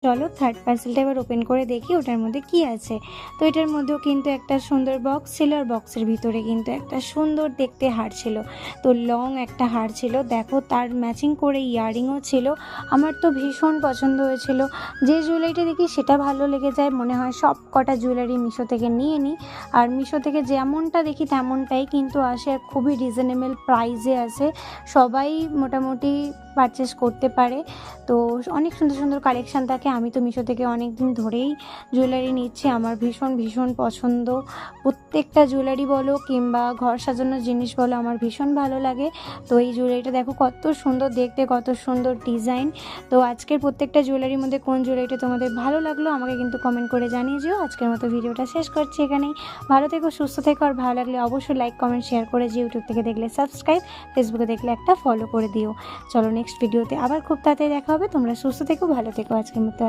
চলো থার্ড পার্সেলটা এবার ওপেন করে দেখি ওটার মধ্যে কি আছে। তো এটার মধ্যেও কিন্তু একটা সুন্দর বক্স ছিল, আর বক্সের ভিতরে কিন্তু একটা সুন্দর দেখতে হার ছিল। তো লং একটা হার ছিল, দেখো তার ম্যাচিং করে ইয়াররিংও ছিল। আমার তো ভীষণ পছন্দ হয়েছিল। যে জুয়েলারিটা দেখি সেটা ভালো লেগে যায়, মনে হয় সব কটা জুয়েলারি মিশো থেকে নিয়ে নিই। আর মিশো থেকে যেমনটা দেখি তেমনটাই কিন্তু আসে, আর খুবই রিজনেবল প্রাইসে আসে, সবাই মোটামুটি পারচেস করতে পারে। তো অনেক সুন্দর সুন্দর কালেকশান থাকে। আমি তো মিশো থেকে অনেক দিন ধরেই জুয়েলারি নিচ্ছি, আমার ভীষণ ভীষণ পছন্দ। প্রত্যেকটা জুয়েলারি বলো কিংবা ঘর সাজানোর জিনিস বলো আমার ভীষণ ভালো লাগে। তো এই জুয়েলারিটা দেখো কত সুন্দর দেখতে, কত সুন্দর ডিজাইন। তো আজকের প্রত্যেকটা জুয়েলারির মধ্যে কোন জুয়েলারিটা তোমাদের ভালো লাগলো আমাকে কিন্তু কমেন্ট করে জানিয়ে যেও। আজকের মতো ভিডিওটা শেষ করছি এখানেই। ভালো থেকো, সুস্থ থেকো, আর ভালো লাগলে অবশ্যই লাইক কমেন্ট শেয়ার করে, যে ইউটিউব থেকে দেখলে সাবস্ক্রাইব, ফেসবুকে দেখলে একটা ফলো করে দিও। চলো নেক্সট ভিডিওতে আবার খুব তাড়াতাড়ি দেখা হবে। তোমরা সুস্থ থেকো, ভালো থেকো, আজকের মতো